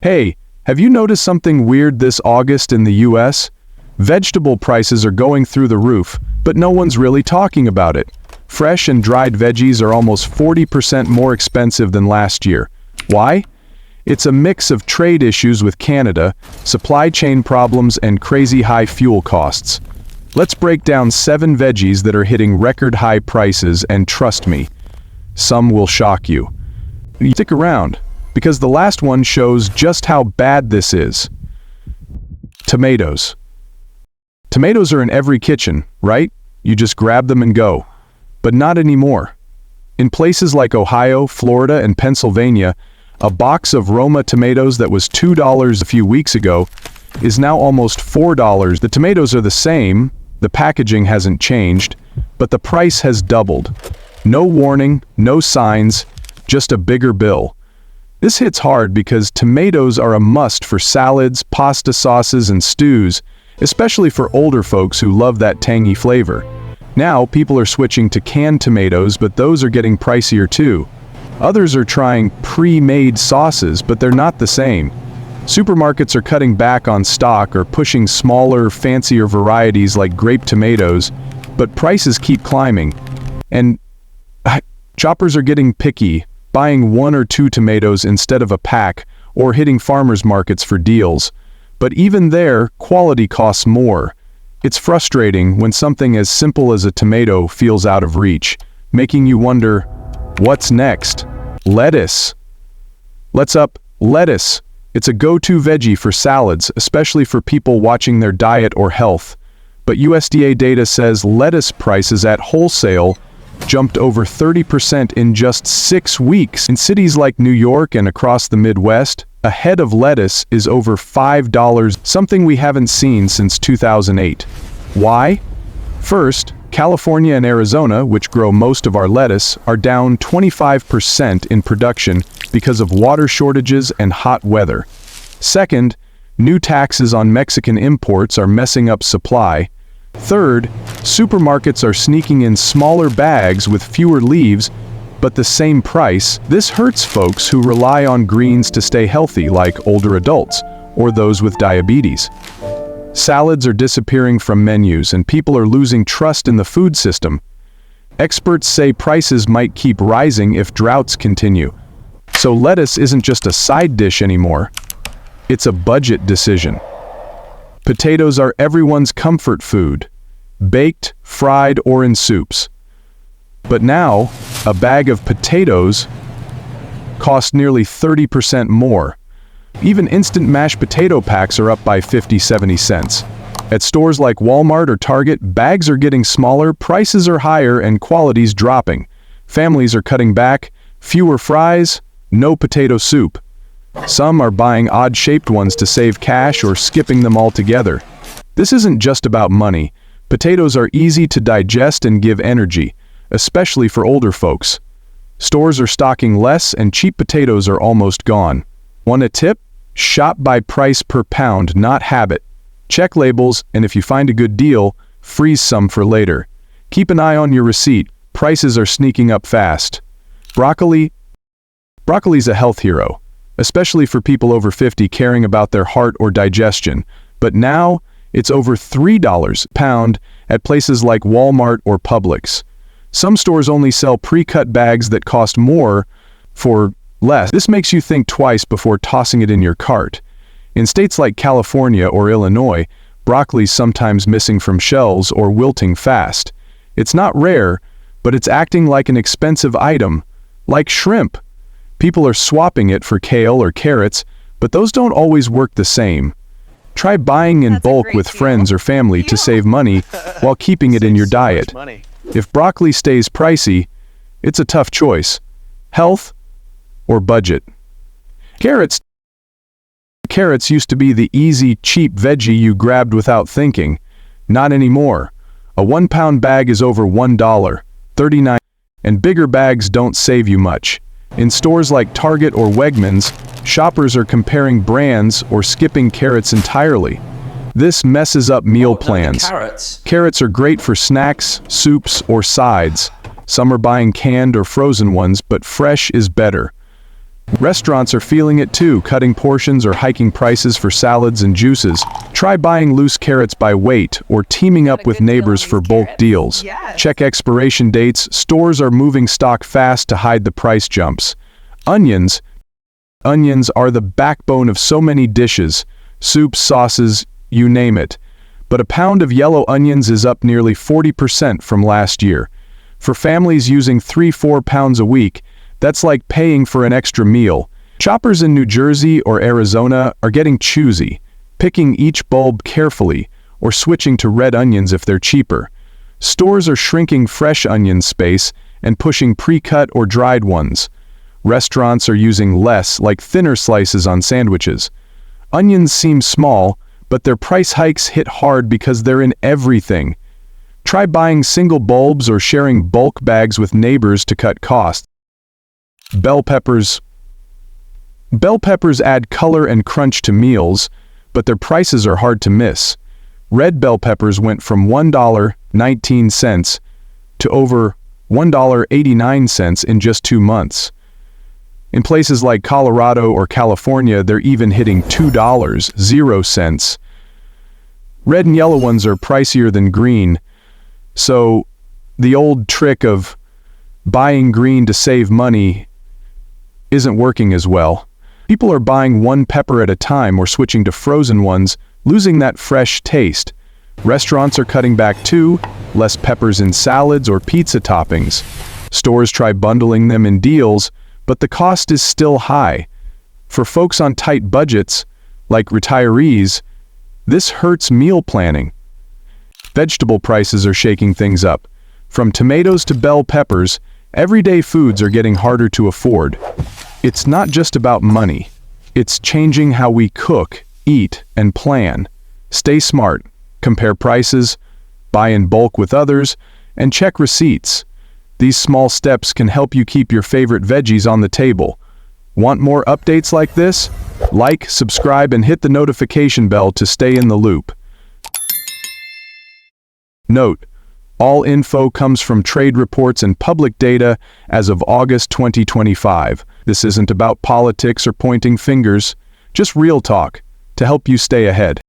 Hey, have you noticed something weird this August in the US? Vegetable prices are going through the roof, but no one's really talking about it. Fresh and dried veggies are almost 40% more expensive than last year. Why? It's a mix of trade issues with Canada, supply chain problems, and crazy high fuel costs. Let's break down 7 veggies that are hitting record high prices, and trust me, some will shock you. Stick around, because the last one shows just how bad this is. Tomatoes. Tomatoes are in every kitchen, right? You just grab them and go. But not anymore. In places like Ohio, Florida, and Pennsylvania, a box of Roma tomatoes that was $2 a few weeks ago is now almost $4. The tomatoes are the same, the packaging hasn't changed, but the price has doubled. No warning, no signs, just a bigger bill. This hits hard because tomatoes are a must for salads, pasta sauces, and stews, especially for older folks who love that tangy flavor. Now, people are switching to canned tomatoes, but those are getting pricier too. Others are trying pre-made sauces, but they're not the same. Supermarkets are cutting back on stock or pushing smaller, fancier varieties like grape tomatoes, but prices keep climbing. And shoppers are getting picky, buying 1 or 2 tomatoes instead of a pack, or hitting farmers markets for deals. But even there, quality costs more. It's frustrating when something as simple as a tomato feels out of reach, making you wonder, what's next? Lettuce. Lettuce. It's a go-to veggie for salads, especially for people watching their diet or health. But USDA data says lettuce prices at wholesale jumped over 30% in just 6 weeks. In cities like New York and across the Midwest, a head of lettuce is over $5, something we haven't seen since 2008. Why? First, California and Arizona, which grow most of our lettuce, are down 25% in production because of water shortages and hot weather. Second, new taxes on Mexican imports are messing up supply. Third, supermarkets are sneaking in smaller bags with fewer leaves, but the same price. This hurts folks who rely on greens to stay healthy, like older adults or those with diabetes. Salads are disappearing from menus, and people are losing trust in the food system. Experts say prices might keep rising if droughts continue. So lettuce isn't just a side dish anymore. It's a budget decision. Potatoes are everyone's comfort food, baked, fried, or in soups. But now, a bag of potatoes costs nearly 30% more. Even instant mashed potato packs are up by 50-70 cents. At stores like Walmart or Target, bags are getting smaller, prices are higher, and quality's dropping. Families are cutting back, fewer fries, no potato soup. Some are buying odd-shaped ones to save cash or skipping them altogether. This isn't just about money. Potatoes are easy to digest and give energy, especially for older folks. Stores are stocking less, and cheap potatoes are almost gone. Want a tip? Shop by price per pound, not habit. Check labels, and if you find a good deal, freeze some for later. Keep an eye on your receipt. Prices are sneaking up fast. Broccoli's a health hero, especially for people over 50 caring about their heart or digestion. But now, it's over $3 a pound at places like Walmart or Publix. Some stores only sell pre-cut bags that cost more for less. This makes you think twice before tossing it in your cart. In states like California or Illinois, broccoli's sometimes missing from shelves or wilting fast. It's not rare, but it's acting like an expensive item, like shrimp. People are swapping it for kale or carrots, but those don't always work the same. Try buying in bulk with friends or family to save money while keeping it in your diet. If broccoli stays pricey, it's a tough choice. Health or budget. Carrots used to be the easy, cheap veggie you grabbed without thinking. Not anymore. A 1-pound bag is over $1.39, and bigger bags don't save you much. In stores like Target or Wegmans, shoppers are comparing brands or skipping carrots entirely. This messes up meal plans. Carrots are great for snacks, soups, or sides. Some are buying canned or frozen ones, but fresh is better. Restaurants are feeling it too, cutting portions or hiking prices for salads and juices. Try buying loose carrots by weight or teaming up with neighbors for bulk deals. Check expiration dates. Stores are moving stock fast to hide the price jumps. Onions. Onions are the backbone of so many dishes, soups, sauces, you name it. But a pound of yellow onions is up nearly 40% from last year. For families using 3-4 pounds a week, that's like paying for an extra meal. Shoppers in New Jersey or Arizona are getting choosy, picking each bulb carefully or switching to red onions if they're cheaper. Stores are shrinking fresh onion space and pushing pre-cut or dried ones. Restaurants are using less, like thinner slices on sandwiches. Onions seem small, but their price hikes hit hard because they're in everything. Try buying single bulbs or sharing bulk bags with neighbors to cut costs. Bell peppers. Bell peppers add color and crunch to meals, but their prices are hard to miss. Red bell peppers went from $1.19 to over $1.89 in just 2 months. In places like Colorado or California, they're even hitting $2.00. Red and yellow ones are pricier than green, so the old trick of buying green to save money isn't working as well. People are buying one pepper at a time or switching to frozen ones, losing that fresh taste. Restaurants are cutting back too, less peppers in salads or pizza toppings. Stores try bundling them in deals, but the cost is still high. For folks on tight budgets, like retirees, this hurts meal planning. Vegetable prices are shaking things up. From tomatoes to bell peppers, everyday foods are getting harder to afford. It's not just about money. It's changing how we cook, eat, and plan. Stay smart, compare prices, buy in bulk with others, and check receipts. These small steps can help you keep your favorite veggies on the table. Want more updates like this? Like, subscribe, and hit the notification bell to stay in the loop. Note: all info comes from trade reports and public data as of August 2025. This isn't about politics or pointing fingers, just real talk to help you stay ahead.